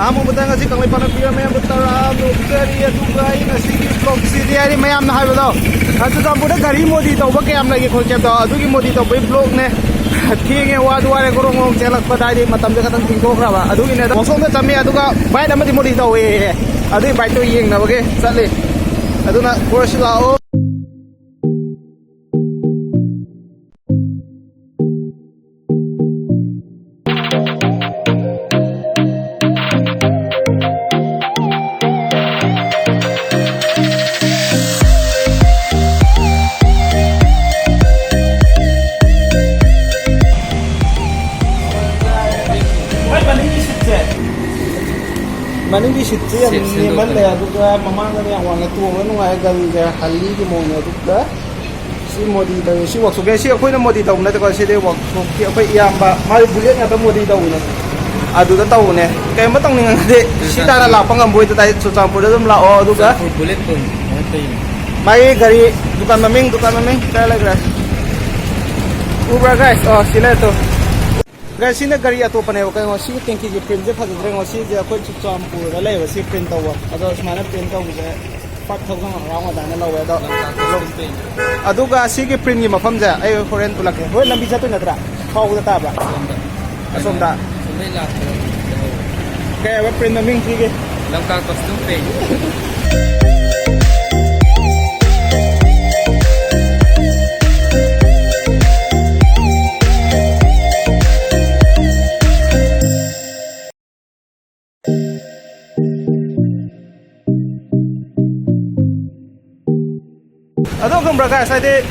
Amo butang kasi kangleipak na pira mayam butara nukari aduga Ngashigi vlog siri ari mayam na hayo daw. Churachandpur da gari modi tawba kayam lagi kholche daw adugi modi tawba vlog ne thenge wadu ware gorong chelak padai matam de khatang tingthokra ba adugi ne mosong da chami aduga bike amadi modi tawe adui bike to yeng na bage chatle aduna course lao Maning di situ ya ni mana ya juga mama kan yang warna tua kan ngai gali ya kali di mana juga si modi tahu si waktu biasa aku ni modi tahu nanti kalau si dia waktu aku yang mari bulan yang tu modi tahu nanti adu tu tahu ni kayak macam ni nanti si tanah lapang kan boleh tu tadi Churachandpur tu mula oh juga bulan pun mai gari dukan maming saya lagi guys Uber guys oh sila tu guys ini gari atau apa ni? Kalau masih tangki je print je, pada orang masih je aku Churachandpur, ada masih print tahu. Ada semana print tahu je, 4,000 orang ada nak lawa ada. Aduh guys, sih ke print ni macam je, ayo foreign tu lagi. Hoi lambi satu nak tak? Kau udah tahu apa? Asam tak? Kayak apa print naming sih ke? Langkah kostum print. Aduh kan beragam saya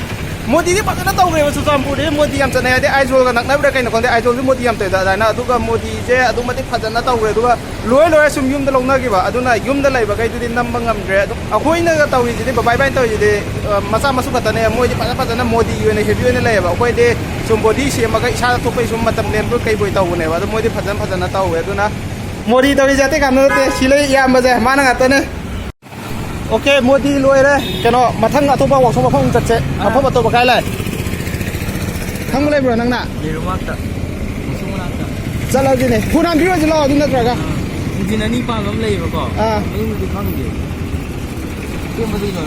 modi ni pakai nak tahu ke Churachandpur ni modi yang sana ada aizol kan nak nak beragam nak aizol tu modi yang tu dah na aduh kan modi je aduh mati fajar nak tahu ke aduh loe sum yum dah long lagi ba aduh na yum dah lagi bagai tu di nambang amre aduh aku ini nak tahu jadi babai tahu jadi masa masuk kata ni modi fajar na modi you ni heavy ni lagi ba aku ini sum body si magai isyarat tu pun sum macam lembut kai boleh tahu ni ba aduh modi fajar nak tahu aduh na modi tahu jadi kan tu silai yang macam mana kata ni Oke, modi luar le, kena matang atau bawa sama pun cecek, apa betul pakai le? Kamu le bro nang nak? Di rumah tak, masuk mana tak? Jalan gini, kurang biru je lah, dunia teraka. Mungkin ni paham le, bapa. Ini mungkin kamu je. Kau mesti kan?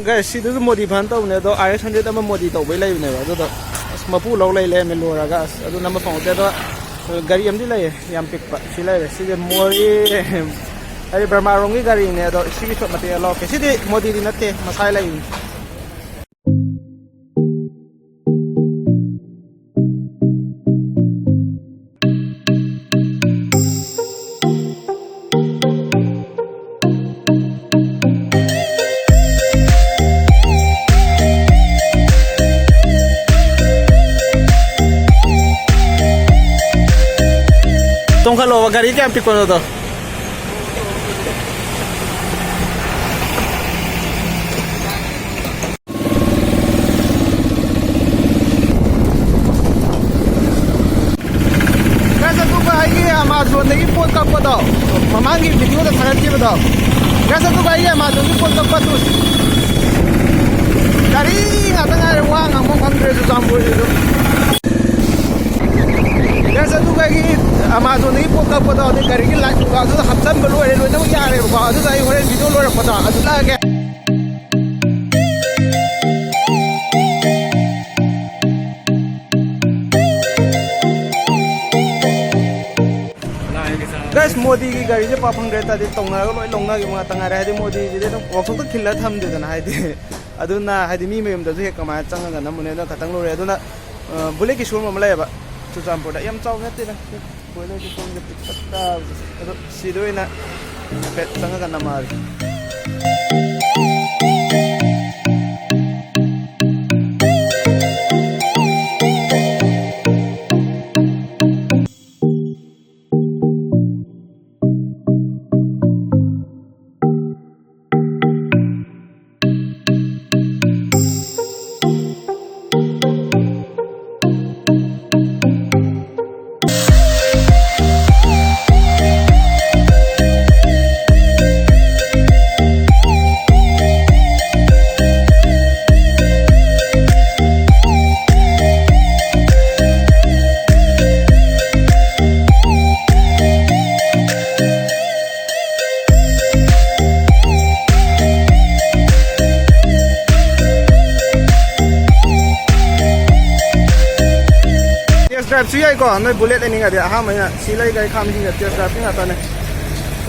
Guys, itu tu modi pantau ni, tu ayat sendiri tu modi tahu boleh ni, tu tu. Semua lau le le melu raga, tu nama pun tu tu gari yang di le, yang pick pak, sila le, sila modi. Ada bermarungi gari ini atau isi itu mati Allah. Kesi di modi di nanti masalah ini. Tunggu kalau gari yang pikun itu. Amazon lagi pun kau pada, memanggil video dah sangat kira dah. Rasa tu baik Amazon ni pun kau pada. Dari ngatang wang among kandre Churachandpur itu. Rasa tu baik Amazon ni pun kau pada. Dari ni lagi kau tu hafsan baru ada lu ni ada kau tu saya orang video lu ada pada. Aduh lagi. Guys, modi की गाड़ी जे पापंग रहता दे तोंगा लोय लोंगा की mga tanga re modi je de workshop to khilla tham de na haide aduna haide mi mem da je kama changa ga namune na katang lo re aduna bule ki showroom ma lai ba Churachandpur da yam chaw ngate na boile ki song de pitta ado sidoina pet changa ga namar ꯁꯨ ꯌꯥꯏꯀꯣ ꯅꯣꯏ bullet ꯂꯩꯅꯤꯡꯉꯗꯤ ꯑꯍꯥꯟꯕꯩꯅ ꯁꯤ ꯂꯩ ꯒꯥꯔꯤ ꯈꯥꯝꯕꯁꯤꯡꯁꯦ test driving ꯉꯥꯛꯇꯅꯦ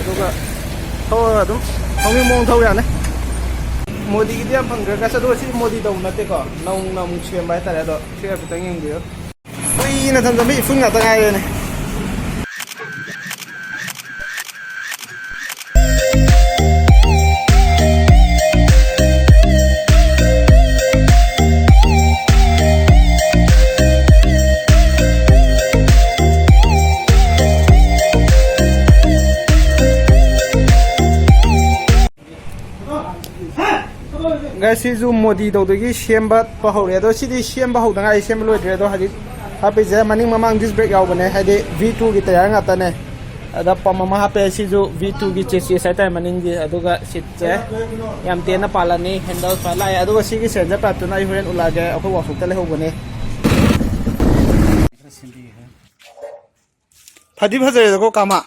ꯑꯗꯨꯒ ꯊꯧꯔꯒ ꯑꯗꯨꯝ ꯊꯧꯅꯤꯡ ꯃꯑꯣꯡ ꯊꯧ ꯌꯥꯅꯤ ꯃꯣꯗꯤꯒꯤꯗꯤ ꯌꯥꯝ ꯐꯪꯗ꯭ꯔꯦ ꯒꯥꯏꯁ ꯑꯗꯨꯒ ꯁꯤ ꯃꯣꯗꯤ ꯇꯧꯕ ꯅꯠꯇꯦꯀꯣ ꯅꯧꯅ ꯑꯃꯨꯛ ꯁꯦꯝꯕ ꯍꯥꯏꯇꯥꯔꯦ ꯑꯗꯣ ꯁꯤ ꯍꯥꯏꯐꯦꯠꯇꯪ ꯌꯦꯡꯕꯤꯌꯨ ꯀꯨꯏꯅ ꯊꯝꯖꯟꯕ ꯏꯐꯨꯟ ꯉꯥꯛꯇ ꯉꯥꯏꯔꯦꯅꯦ ꯉꯁꯤꯁꯨ ꯃꯣꯗꯤ ꯇꯧꯗꯒꯤ ꯁꯦꯝꯕ ꯍꯧꯔꯦ ꯑꯗꯣ ꯁꯤꯗꯤ ꯁꯦꯝꯕ ꯍꯧꯗ ꯉꯥꯏ ꯁꯦꯝꯕ ꯂꯣꯏꯗ꯭ꯔꯦ ꯑꯗꯣ ꯍꯧꯖꯤꯛ ꯍꯥꯞꯄꯤꯁꯦ ꯃꯅꯤꯡ ꯃꯃꯥꯡ ꯗꯤꯁ ꯕ꯭ꯔꯦꯛ ꯌꯥꯎꯕꯅꯦ ꯍꯥꯏꯗꯤ V2ꯒꯤ ꯇꯌꯥꯔ ꯉꯥꯛꯇꯅꯦ ꯑꯗ ꯄꯝ ꯑꯃ ꯍꯥꯞꯄꯦ ꯁꯤꯁꯨ V2ꯒꯤ ꯆꯦꯁꯤꯁ ꯍꯥꯏꯇꯥꯔꯦ ꯃꯅꯤꯡꯒꯤ ꯑꯗꯨꯒ ꯁꯤꯠꯁꯦ ꯌꯥꯝ ꯇꯦꯟꯅ ꯄꯥꯜꯂꯅꯤ ꯍꯦꯟꯗꯜ ꯐ ꯂꯥꯛꯑꯦ ꯑꯗꯨꯒ ꯁꯤꯒꯤ ꯁꯦꯟꯖꯔ ꯄꯥꯏꯞꯇꯨꯅ ꯑꯩ ꯍꯣꯔꯦꯟ ꯎꯠꯂꯛꯑꯒꯦ ꯑꯩꯈꯣꯏ ꯋꯥꯛꯁꯣꯞꯇ ꯂꯩꯍꯧꯕꯅꯦ ꯐꯗꯤ ꯐꯖꯔꯦꯗꯀꯣ ꯀꯥꯃꯥ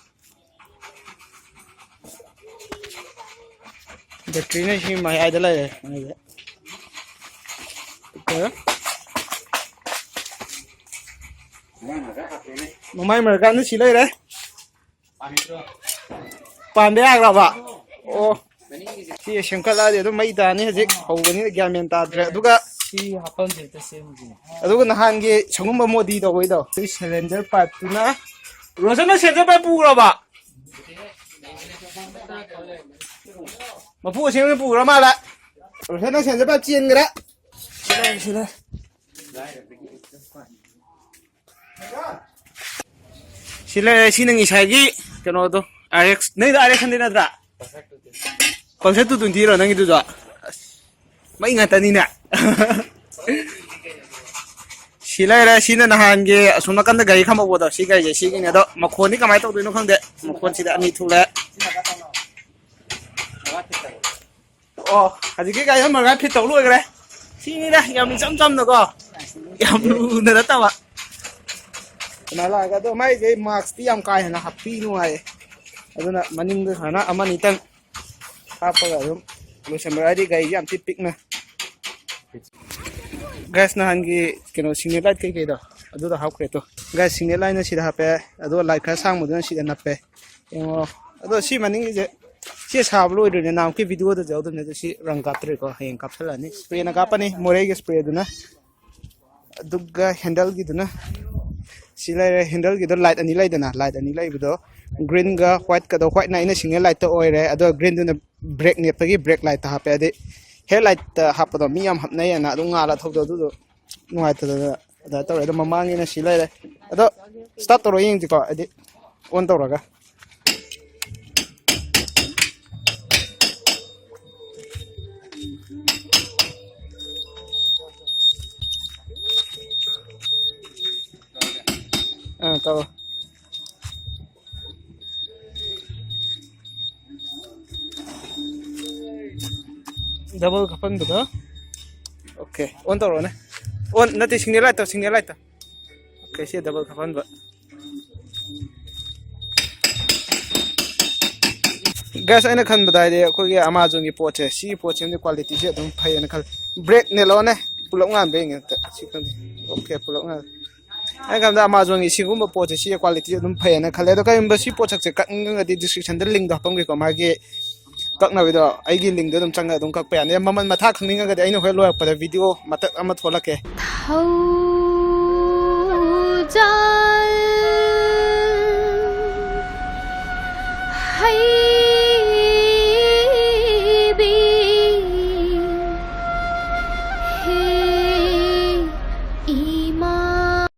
ꯕꯦꯇ꯭ꯔꯤꯅ ꯁꯤ ꯃꯌꯥꯏꯗ ꯂꯩꯔꯦ ꯃꯃꯥꯏ ꯃꯔꯀꯥꯟꯗ ꯁꯤ ꯂꯩꯔꯦ ꯄꯥꯟꯕ ꯌꯥꯈ꯭ꯔꯕ ꯑꯣ ꯁꯤ ꯁꯦꯝꯒꯠꯂꯛꯑꯗꯤ ꯑꯗꯨꯝ ꯃꯩ ꯇꯥꯅꯤ ꯍꯧꯖꯤꯛ ꯍꯧꯕꯅꯤꯅ ꯒ꯭ꯌꯥꯟ ꯃꯦꯟ ꯇꯥꯗ꯭ꯔꯦ ꯑꯗꯨꯒ ꯅꯍꯥꯟꯒꯤ ꯁꯒꯨꯝꯕ ꯃꯣꯗꯤ ꯇꯧꯕꯩꯗꯣ ꯁꯤ ꯁꯤꯂꯤꯟꯗꯔ ꯄꯥꯏꯞꯇꯨꯅ ꯔꯣꯁꯟꯅ ꯁꯤꯂꯤꯟꯗꯔ ꯄꯥꯏꯞ ꯄꯨꯈ꯭ꯔꯕ ꯃꯄꯨ ꯑꯁꯦꯡꯕꯅ ꯄꯨꯈ꯭ꯔ ꯃꯥꯜꯂꯦ ꯔꯣꯁꯟꯅ ꯁꯤꯂꯤꯟꯗꯔ ꯄꯥꯏꯞ ꯆꯦꯟꯈ꯭ꯔꯦ ꯁꯤꯗ ꯁꯤ ꯂꯩꯔꯦ ꯁꯤ ꯅꯪ ꯉꯁꯥꯏꯒꯤ ꯀꯩꯅꯣꯗꯣ RX ꯅꯪꯗꯣ RX ꯈꯟꯗꯦ ꯅꯠꯇ꯭ꯔꯥ ꯄꯜꯁꯔ 220 ꯔꯣ ꯅꯪꯒꯤꯗꯨꯁꯨ ꯑꯁ ꯃꯩ ꯉꯥꯛꯇꯅꯤꯅꯦ ꯁꯤ ꯂꯩꯔꯦ ꯁꯤꯅ ꯅꯍꯥꯟꯒꯤ ꯑꯁꯣꯝ ꯅꯥꯀꯟꯗ ꯒꯥꯔꯤ ꯈꯥꯝꯃꯧꯕꯗꯣ ꯁꯤ ꯒꯥꯔꯤꯁꯦ ꯁꯤꯒꯤꯅꯦ ꯑꯗꯣ ꯃꯈꯣꯟꯗꯤ ꯀꯃꯥꯏꯅ ꯇꯧꯗꯣꯏꯅꯣ ꯈꯪꯗꯦ ꯃꯈꯣꯟꯁꯤꯗ ꯑꯅꯤ ꯊꯣꯛꯂꯛꯑꯦ ꯑꯣ ꯍꯧꯖꯤꯛꯀꯤ ꯒꯥꯔꯤ ꯑꯃ ꯐꯤꯠ ꯇꯧ ꯂꯣꯏꯈ꯭ꯔꯦ ꯁꯤꯅꯤꯗ ꯌꯥꯝ ꯏꯆꯝ ꯆꯝꯅꯀꯣ ꯌꯥꯝ ꯂꯨꯅ ꯅꯠꯇꯕ ꯁꯨꯃꯥꯏꯅ ꯂꯥꯛꯑꯒ ꯑꯗꯣ ꯃꯥꯏꯁꯦ ꯃꯥꯛꯁꯇꯤ ꯌꯥꯝ ꯀꯥ ꯍꯦꯟꯅ ꯍꯥꯞꯄꯤ ꯅꯨꯡꯉꯥꯏꯌꯦ ꯑꯗꯨꯅ ꯃꯅꯤꯡꯗ ꯁꯨꯃꯥꯏꯅ ꯑꯃꯅꯤꯇꯪ ꯍꯥꯞꯄꯒ ꯑꯗꯨꯝ ꯂꯣꯏꯁꯟꯕ ꯍꯥꯏꯗꯤ ꯒꯥꯔꯤꯁꯦ ꯌꯥꯝ ꯄꯤꯛꯅ ꯒꯥꯏꯁ ꯅꯍꯥꯟꯒꯤ ꯀꯩꯅꯣ ꯁꯤꯒꯅꯦꯜ ꯂꯥꯏꯠ ꯀꯩꯀꯩꯗꯣ ꯑꯗꯨꯗ ꯍꯥꯞꯈ꯭ꯔꯦ ꯇꯣ ꯒꯥꯏꯁ ꯁꯤꯒꯅꯦꯜ ꯂꯥꯏꯠꯅ ꯁꯤꯗ ꯍꯥꯞꯄꯦ ꯑꯗꯨꯒ ꯂꯥꯏꯠ ꯈꯔ ꯁꯥꯡꯕꯗꯨꯅ ꯁꯤꯗ ꯅꯞꯄꯦ ꯌꯦꯡꯉꯣ ꯑꯗꯣ ꯁꯤ ꯃꯅꯤꯡꯒꯤꯁꯦ ꯁꯤ ꯁꯥꯕ ꯂꯣꯏꯗ꯭ꯔꯤꯅꯦ ꯅꯍꯥꯟꯃꯨꯛꯀꯤ ꯚꯤꯗꯤꯑꯣꯗꯁꯨ ꯌꯥꯎꯗꯕꯅꯦ ꯑꯗꯣ ꯁꯤ ꯔꯪ ꯀꯥꯞꯇ꯭ꯔꯤꯀꯣ ꯍꯌꯦꯡ ꯀꯥꯞꯁꯤꯜꯂꯛꯑꯅꯤ ꯁ꯭ꯄ꯭ꯔꯦꯅ ꯀꯥꯞꯄꯅꯤ ꯃꯣꯔꯦꯒꯤ ꯁ꯭ꯄ꯭ꯔꯦꯗꯨꯅ ꯑꯗꯨꯒ ꯍꯦꯟꯗꯜꯒꯤꯗꯨꯅ ꯁꯤ ꯂꯩꯔꯦ ꯍꯦꯟꯗꯜꯒꯤꯗꯣ ꯂꯥꯏꯠ ꯑꯅꯤ ꯂꯩꯗꯅ ꯂꯥꯏꯠ ꯑꯅꯤ ꯂꯩꯕꯗꯣ ꯒ꯭ꯔꯤꯟꯒ ꯍ꯭ꯋꯥꯏꯠꯀꯗꯣ ꯍ꯭ꯋꯥꯏꯠꯅ ꯑꯩꯅ ꯁꯤꯒꯅꯦꯜ ꯂꯥꯏꯠꯇ ꯑꯣꯏꯔꯦ ꯑꯗꯨꯒ ꯒ꯭ꯔꯤꯟꯗꯨꯅ ꯕ꯭ꯔꯦꯛ ꯅꯦꯞꯇꯒꯤ ꯕ꯭ꯔꯦꯛ ꯂꯥꯏꯠꯇ ꯍꯥꯞꯄꯦ ꯍꯥꯏꯗꯤ ꯍꯦꯗ ꯂꯥꯏꯠꯇ ꯍꯥꯞꯄꯗꯣ ꯃꯤ ꯌꯥꯝ ꯍꯥꯞꯅꯩꯌꯦꯅ ꯑꯗꯨꯝ ꯉꯥꯜꯂ ꯊꯧꯗꯣ ꯑꯗꯨꯗꯣ ꯅꯨꯡꯉꯥꯏꯇꯗꯅ ꯑꯗꯨꯃꯥꯏꯅ ꯇꯧꯔꯦ ꯑꯗꯣ ꯃꯃꯥꯡꯒꯤꯅ ꯁꯤ ꯂꯩꯔꯦ ꯑꯗꯣ ꯁ꯭ꯇꯥꯔꯠ ꯇꯧꯔ ꯌꯦꯡꯁꯤꯀꯣ ꯍꯥꯏꯗꯤ ꯑꯣꯟ ꯇꯧꯔꯒ ꯇꯧꯔꯣ डबल खपन बता ओके ऑन तो रोने ऑन नती सिग्नल लाइट ओके सी डबल खपन ब गैस अने खन बताय दे अखोगे अमेज़न की पोचे सी पोचे में क्वालिटी से एकदम फैन खल ब्रेक ने लोने पुलक ngam be nge सी खन ओके पुलक ngam ai kam da Amazon की सिगुम पोचे सी क्वालिटी एकदम फैन खले तो कयम बसी पोचक से कक ngadi description da link da pam ge ko ma ge ꯀꯛꯅꯕꯤꯗꯣ ꯑꯩꯒꯤ ꯂꯤꯡꯗꯣ ꯑꯗꯨꯝ ꯆꯪꯉ ꯑꯗꯨꯝ ꯀꯛꯄ ꯌꯥꯅꯤ ꯃꯃꯜ ꯃꯊꯥ ꯈꯪꯅꯤꯡꯉꯒꯗꯤ ꯑꯩꯅ ꯍꯣꯔꯦꯟ ꯂꯣꯏꯔꯛꯄꯗ ꯚꯤꯗꯤꯑꯣ ꯃꯇꯦꯛ ꯑꯃ ꯊꯣꯛꯂꯛꯀꯦ